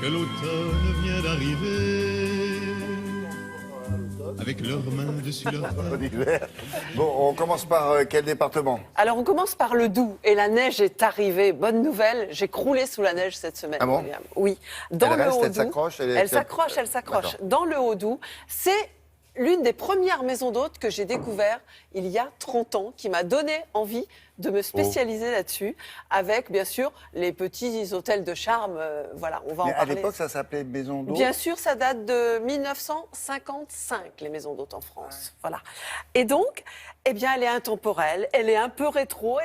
que l'automne vient d'arriver, avec leurs mains dessus leurs bras. Bon, on commence par quel département? Alors, on commence par le Doubs. Et la neige est arrivée. Bonne nouvelle, j'ai croulé sous la neige cette semaine. Ah bon? William. Oui. Dans Elle le reste, elle Haut-Doubs. s'accroche? Elle s'accroche. Dans le Haut-Doubs, c'est l'une des premières maisons d'hôtes que j'ai découvert il y a 30 ans, qui m'a donné envie de me spécialiser là-dessus, avec bien sûr les petits hôtels de charme. Voilà, on va Mais en à parler. l'époque, ça s'appelait maison d'hôte? Bien sûr, ça date de 1955, les maisons d'hôtes en France. Voilà. Et donc, eh bien, elle est intemporelle, elle est un peu rétro,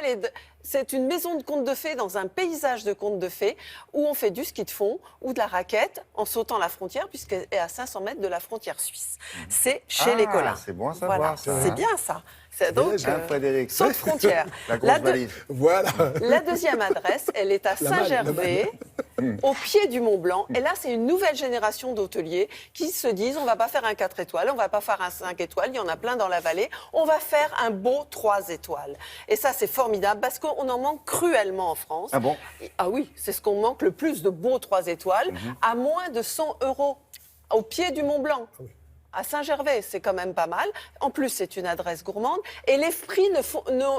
c'est une maison de contes de fées dans un paysage de contes de fées où on fait du ski de fond ou de la raquette en sautant la frontière, puisqu'elle est à 500 mètres de la frontière suisse. C'est chez les Collins. C'est bon à savoir, voilà, ça. c'est bien ça. C'est donc Frédéric. saute frontière. La grosse valise. Voilà. La deuxième adresse, elle est à Saint-Gervais, au pied du Mont Blanc. Et là, c'est une nouvelle génération d'hôteliers qui se disent, on va pas faire un 4 étoiles, on va pas faire un 5 étoiles, il y en a plein dans la vallée, on va faire un beau 3 étoiles. Et ça, c'est formidable parce qu'on en manque cruellement en France. Ah bon? Ah oui, c'est ce qu'on manque le plus, de beaux 3 étoiles, à moins de 100 € au pied du Mont Blanc. À Saint-Gervais, c'est quand même pas mal. En plus, c'est une adresse gourmande. Et les prix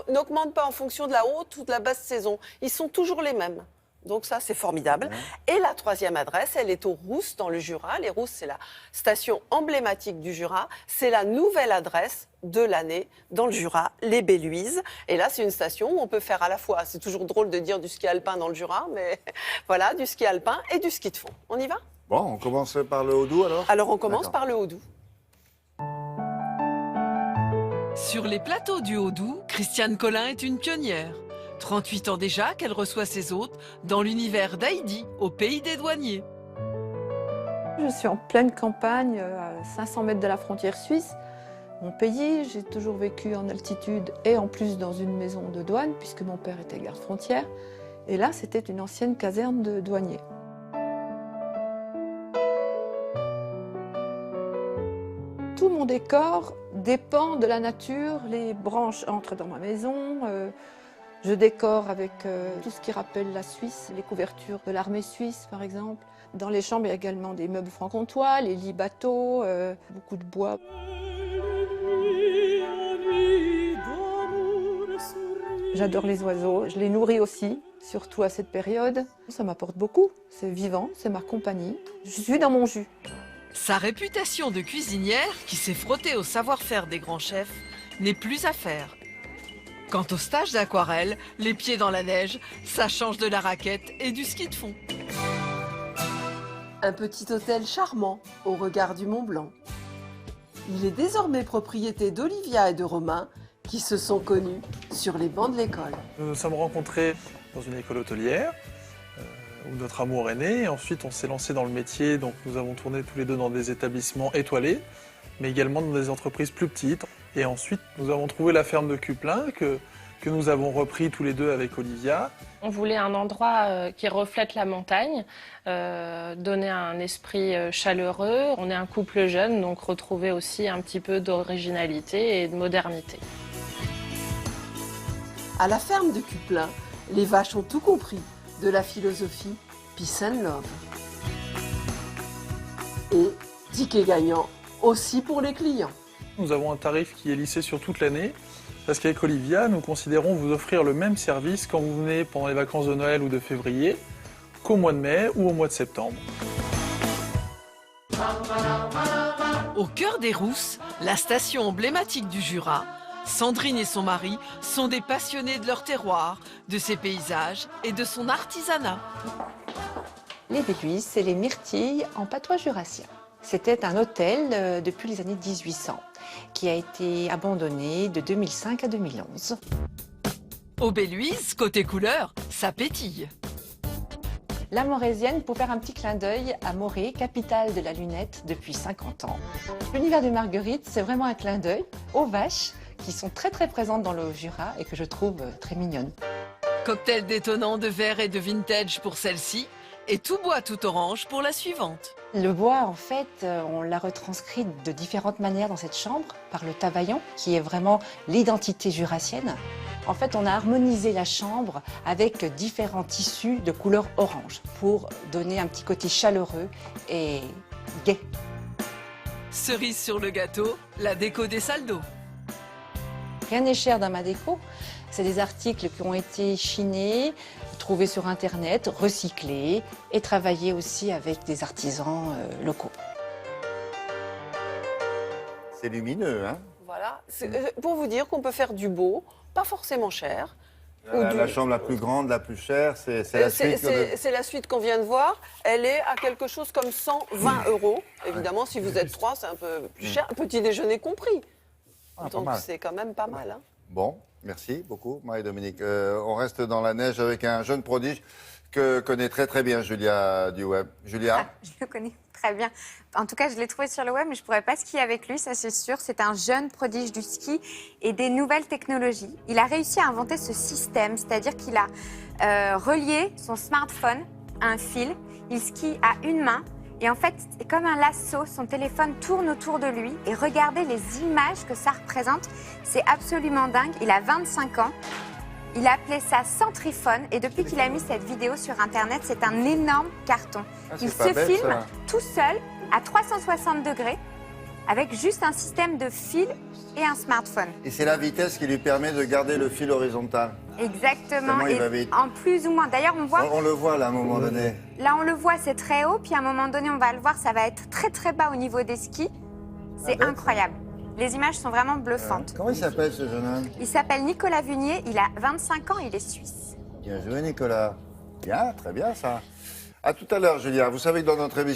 n'augmentent pas en fonction de la haute ou de la basse saison. Ils sont toujours les mêmes. Donc ça, c'est formidable. Et la troisième adresse, elle est aux Rousses, dans le Jura. Les Rousses, c'est la station emblématique du Jura. C'est la nouvelle adresse de l'année dans le Jura, les Belluises. Et là, c'est une station où on peut faire à la fois, c'est toujours drôle de dire du ski alpin dans le Jura, mais voilà, du ski alpin et du ski de fond. On y va? Bon, on commence par le Haut-Doubs alors? Alors, on commence D'accord. par le Haut-Doubs. Sur les plateaux du Haut-Doubs, Christiane Collin est une pionnière. 38 ans déjà qu'elle reçoit ses hôtes dans l'univers d'Heidi, au pays des douaniers. Je suis en pleine campagne, à 500 mètres de la frontière suisse. Mon pays, j'ai toujours vécu en altitude et en plus dans une maison de douane, puisque mon père était garde-frontière. Et là, c'était une ancienne caserne de douaniers. Tout mon décor dépend de la nature. Les branches entrent dans ma maison. Je décore avec tout ce qui rappelle la Suisse, les couvertures de l'armée suisse, par exemple. Dans les chambres, il y a également des meubles franc-comtois, les lits bateaux, beaucoup de bois. J'adore les oiseaux, je les nourris aussi, surtout à cette période. Ça m'apporte beaucoup, c'est vivant, c'est ma compagnie. Je suis dans mon jus. Sa réputation de cuisinière, qui s'est frottée au savoir-faire des grands chefs, n'est plus à faire. Quant au stage d'aquarelle, les pieds dans la neige, ça change de la raquette et du ski de fond. Un petit hôtel charmant au regard du Mont Blanc. Il est désormais propriété d'Olivia et de Romain, qui se sont connus sur les bancs de l'école. Nous nous sommes rencontrés dans une école hôtelière où notre amour est né. Et ensuite, on s'est lancé dans le métier. Donc, nous avons tourné tous les deux dans des établissements étoilés, mais également dans des entreprises plus petites. Et ensuite, nous avons trouvé la ferme de Cuplin que nous avons repris tous les deux avec Olivia. On voulait un endroit qui reflète la montagne, donner un esprit chaleureux. On est un couple jeune, donc retrouver aussi un petit peu d'originalité et de modernité. À la ferme de Cuplin, les vaches ont tout compris de la philosophie Peace and Love. Et ticket gagnant aussi pour les clients. Nous avons un tarif qui est lissé sur toute l'année, parce qu'avec Olivia, nous considérons vous offrir le même service quand vous venez pendant les vacances de Noël ou de février, qu'au mois de mai ou au mois de septembre. Au cœur des Rousses, la station emblématique du Jura, Sandrine et son mari sont des passionnés de leur terroir, de ses paysages et de son artisanat. Les Belluises, c'est les myrtilles en patois jurassien. C'était un hôtel depuis les années 1800 qui a été abandonné de 2005 à 2011. Aux Belluises, côté couleur, ça pétille. La Morésienne pour faire un petit clin d'œil à Morée, capitale de la lunette depuis 50 ans. L'univers de Marguerite, c'est vraiment un clin d'œil aux vaches qui sont très présentes dans le Jura et que je trouve très mignonnes. Cocktail détonnant de verre et de vintage pour celle-ci, et tout bois tout orange pour la suivante. Le bois, en fait, on l'a retranscrit de différentes manières dans cette chambre, par le tavaillon, qui est vraiment l'identité jurassienne. En fait, on a harmonisé la chambre avec différents tissus de couleur orange pour donner un petit côté chaleureux et gai. Cerise sur le gâteau, la déco des salles d'eau. Rien n'est cher dans ma déco. C'est des articles qui ont été chinés, trouvés sur Internet, recyclés et travaillés aussi avec des artisans locaux. C'est lumineux, hein? Voilà, c'est pour vous dire qu'on peut faire du beau, pas forcément cher. La chambre la plus grande, la plus chère, c'est la suite. C'est la suite qu'on vient de voir. Elle est à quelque chose comme 120 €. Évidemment, si vous êtes 3, c'est un peu plus cher. Petit déjeuner compris. Donc c'est quand même pas mal. Hein. Bon, merci beaucoup, Marie-Dominique. On reste dans la neige avec un jeune prodige que connaît très bien Julia du web. Julia? Je le connais très bien. En tout cas, je l'ai trouvé sur le web, mais je ne pourrais pas skier avec lui, ça c'est sûr. C'est un jeune prodige du ski et des nouvelles technologies. Il a réussi à inventer ce système, c'est-à-dire qu'il a relié son smartphone à un fil. Il skie à une main et en fait, c'est comme un lasso. Son téléphone tourne autour de lui et regardez les images que ça représente. C'est absolument dingue. Il a 25 ans. Il a appelé ça Centriphone et depuis qu'il a mis cette vidéo sur Internet, c'est un énorme carton. Il se filme tout seul à 360 degrés avec juste un système de fil et un smartphone. Et c'est la vitesse qui lui permet de garder le fil horizontal. Exactement, il va vite. En plus ou moins. D'ailleurs, on voit... On le voit là à un moment donné. Là, on le voit, c'est très haut, puis à un moment donné, on va le voir, ça va être très bas au niveau des skis. C'est incroyable. Les images sont vraiment bluffantes. Comment il s'appelle ce jeune homme? Il s'appelle Nicolas Vunier, il a 25 ans, il est suisse. Bien joué Nicolas. Bien, très bien ça. À tout à l'heure Julia. Vous savez que dans notre émission...